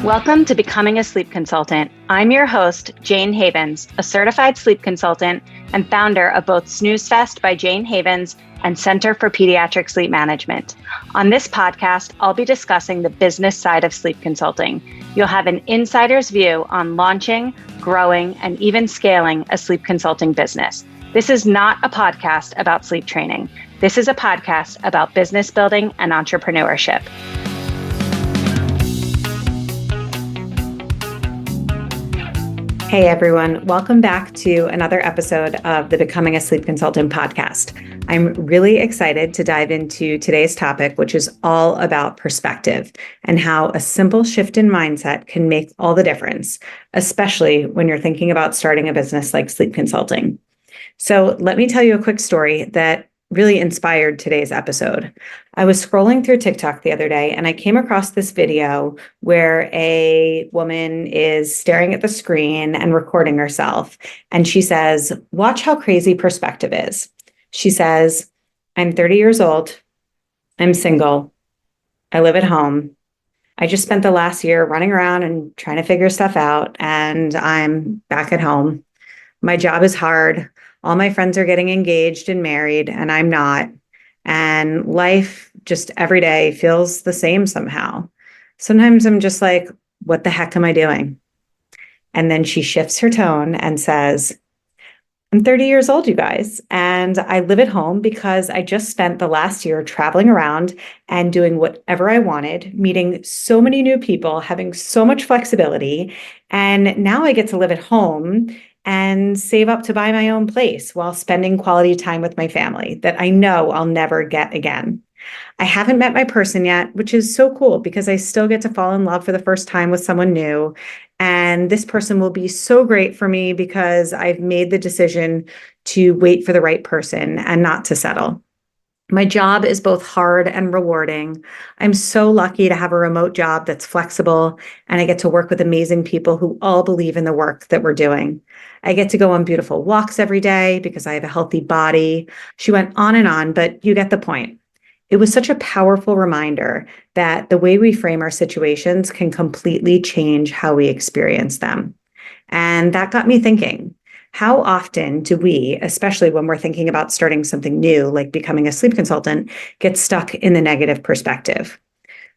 Welcome to Becoming a Sleep Consultant. I'm your host, Jane Havens, a certified sleep consultant and founder of both Snooze Fest by Jane Havens and Center for Pediatric Sleep Management. On this podcast, I'll be discussing the business side of sleep consulting. You'll have an insider's view on launching, growing, and even scaling a sleep consulting business. This is not a podcast about sleep training. This is a podcast about business building and entrepreneurship. Hey everyone, welcome back to another episode of the Becoming a Sleep Consultant podcast. I'm really excited to dive into today's topic, which is all about perspective and how a simple shift in mindset can make all the difference, especially when you're thinking about starting a business like sleep consulting. So let me tell you a quick story that really inspired today's episode. I was scrolling through TikTok the other day and I came across this video where a woman is staring at the screen and recording herself. And she says, "Watch how crazy perspective is." She says, "I'm 30 years old. I'm single. I live at home. I just spent the last year running around and trying to figure stuff out, and I'm back at home. My job is hard. All my friends are getting engaged and married, and I'm not. And life just every day feels the same somehow. Sometimes I'm just like, what the heck am I doing?" And then she shifts her tone and says, "I'm 30 years old, you guys, and I live at home because I just spent the last year traveling around and doing whatever I wanted, meeting so many new people, having so much flexibility. And now I get to live at home and save up to buy my own place while spending quality time with my family that I know I'll never get again. I haven't met my person yet, which is so cool because I still get to fall in love for the first time with someone new. And this person will be so great for me because I've made the decision to wait for the right person and not to settle. My job is both hard and rewarding. I'm so lucky to have a remote job that's flexible, and I get to work with amazing people who all believe in the work that we're doing. I get to go on beautiful walks every day because I have a healthy body." She went on, but you get the point. It was such a powerful reminder that the way we frame our situations can completely change how we experience them. And that got me thinking. How often do we, especially when we're thinking about starting something new, like becoming a sleep consultant, get stuck in the negative perspective?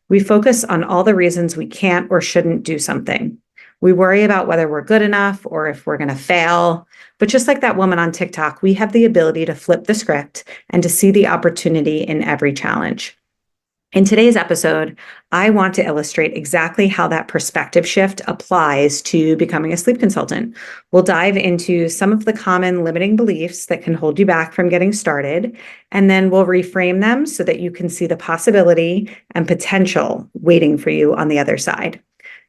We focus on all the reasons we can't or shouldn't do something. We worry about whether we're good enough or if we're going to fail. But just like that woman on TikTok, we have the ability to flip the script and to see the opportunity in every challenge. In today's episode, I want to illustrate exactly how that perspective shift applies to becoming a sleep consultant. We'll dive into some of the common limiting beliefs that can hold you back from getting started, and then we'll reframe them so that you can see the possibility and potential waiting for you on the other side.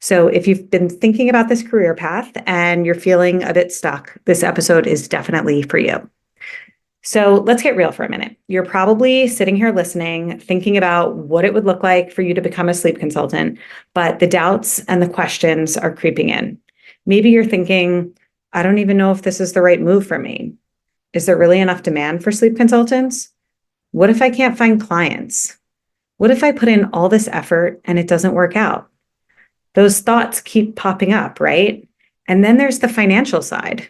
So if you've been thinking about this career path and you're feeling a bit stuck, this episode is definitely for you. So let's get real for a minute. You're probably sitting here listening, thinking about what it would look like for you to become a sleep consultant, but the doubts and the questions are creeping in. Maybe you're thinking, I don't even know if this is the right move for me. Is there really enough demand for sleep consultants? What if I can't find clients? What if I put in all this effort and it doesn't work out? Those thoughts keep popping up, right? And then there's the financial side.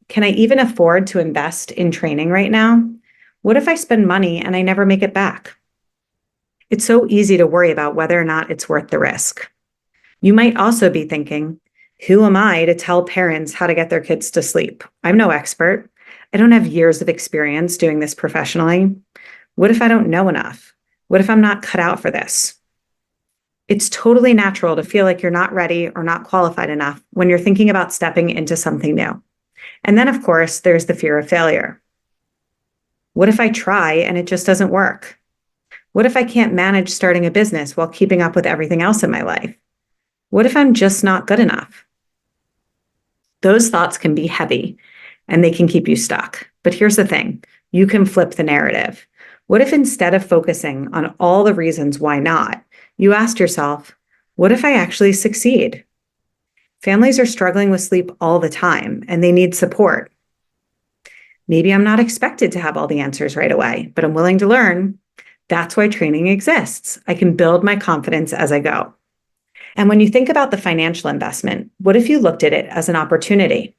Can I even afford to invest in training right now? What if I spend money and I never make it back? It's so easy to worry about whether or not it's worth the risk. You might also be thinking, who am I to tell parents how to get their kids to sleep? I'm no expert. I don't have years of experience doing this professionally. What if I don't know enough? What if I'm not cut out for this? It's totally natural to feel like you're not ready or not qualified enough when you're thinking about stepping into something new. And then, of course, there's the fear of failure. What if I try and it just doesn't work? What if I can't manage starting a business while keeping up with everything else in my life? What if I'm just not good enough? Those thoughts can be heavy and they can keep you stuck. But here's the thing, you can flip the narrative. What if instead of focusing on all the reasons why not, you asked yourself, what if I actually succeed? Families are struggling with sleep all the time and they need support. Maybe I'm not expected to have all the answers right away, but I'm willing to learn. That's why training exists. I can build my confidence as I go. And when you think about the financial investment, what if you looked at it as an opportunity?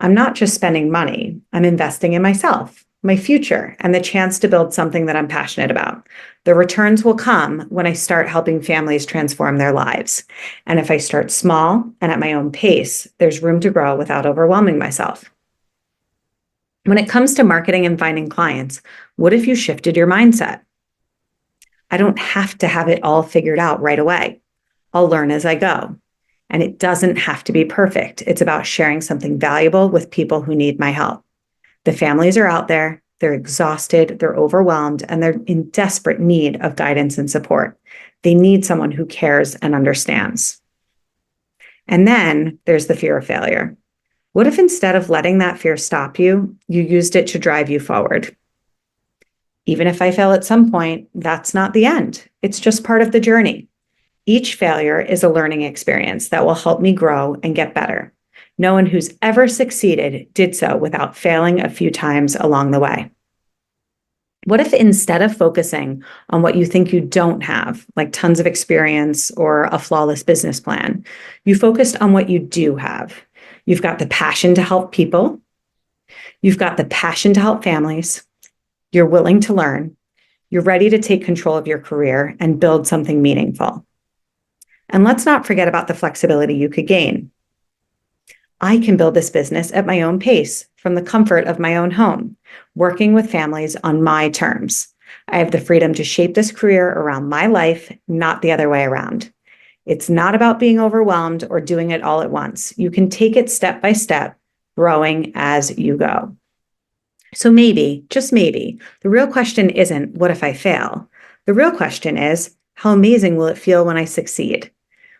I'm not just spending money, I'm investing in myself, my future, and the chance to build something that I'm passionate about. The returns will come when I start helping families transform their lives. And if I start small and at my own pace, there's room to grow without overwhelming myself. When it comes to marketing and finding clients, what if you shifted your mindset? I don't have to have it all figured out right away. I'll learn as I go. And it doesn't have to be perfect. It's about sharing something valuable with people who need my help. The families are out there, they're exhausted, they're overwhelmed, and they're in desperate need of guidance and support. They need someone who cares and understands. And then there's the fear of failure. What if instead of letting that fear stop you, you used it to drive you forward? Even if I fail at some point, that's not the end. It's just part of the journey. Each failure is a learning experience that will help me grow and get better. No one who's ever succeeded did so without failing a few times along the way. What if instead of focusing on what you think you don't have, like tons of experience or a flawless business plan, you focused on what you do have? You've got the passion to help people. You've got the passion to help families. You're willing to learn. You're ready to take control of your career and build something meaningful. And let's not forget about the flexibility you could gain. I can build this business at my own pace from the comfort of my own home, working with families on my terms. I have the freedom to shape this career around my life, not the other way around. It's not about being overwhelmed or doing it all at once. You can take it step by step, growing as you go. So maybe, just maybe, the real question isn't, what if I fail? The real question is, how amazing will it feel when I succeed?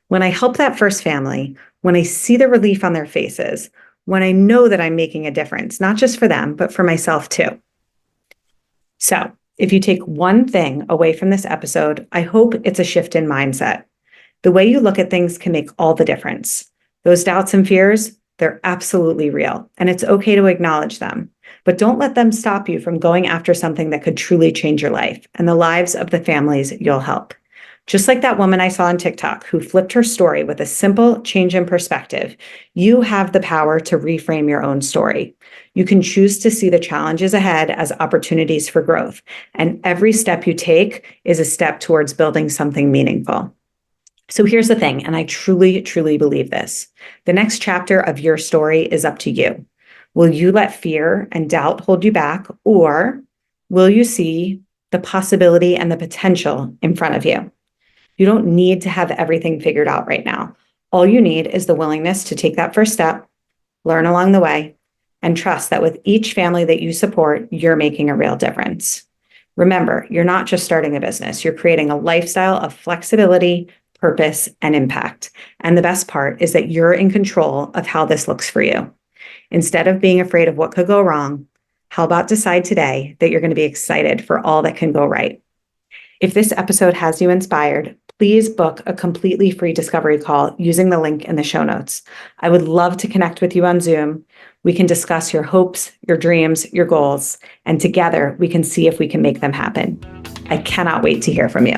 When I help that first family, when I see the relief on their faces, when I know that I'm making a difference, not just for them, but for myself too. So if you take one thing away from this episode, I hope it's a shift in mindset. The way you look at things can make all the difference. Those doubts and fears, they're absolutely real, and it's okay to acknowledge them. But don't let them stop you from going after something that could truly change your life and the lives of the families you'll help. Just like that woman I saw on TikTok who flipped her story with a simple change in perspective, you have the power to reframe your own story. You can choose to see the challenges ahead as opportunities for growth, and every step you take is a step towards building something meaningful. So here's the thing, and I truly, truly believe this. The next chapter of your story is up to you. Will you let fear and doubt hold you back, or will you see the possibility and the potential in front of you? You don't need to have everything figured out right now. All you need is the willingness to take that first step, learn along the way, and trust that with each family that you support, you're making a real difference. Remember, you're not just starting a business, you're creating a lifestyle of flexibility, purpose, and impact. And the best part is that you're in control of how this looks for you. Instead of being afraid of what could go wrong, how about decide today that you're going to be excited for all that can go right? If this episode has you inspired, please book a completely free discovery call using the link in the show notes. I would love to connect with you on Zoom. We can discuss your hopes, your dreams, your goals, and together we can see if we can make them happen. I cannot wait to hear from you.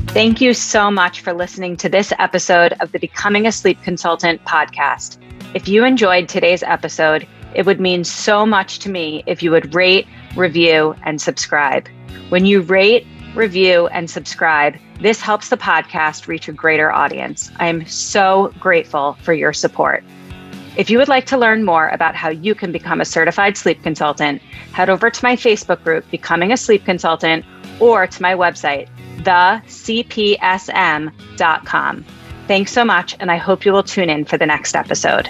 Thank you so much for listening to this episode of the Becoming a Sleep Consultant podcast. If you enjoyed today's episode, it would mean so much to me if you would rate, review, and subscribe. When you rate, review, and subscribe, this helps the podcast reach a greater audience. I am so grateful for your support. If you would like to learn more about how you can become a certified sleep consultant, head over to my Facebook group, Becoming a Sleep Consultant, or to my website, thecpsm.com. Thanks so much, and I hope you will tune in for the next episode.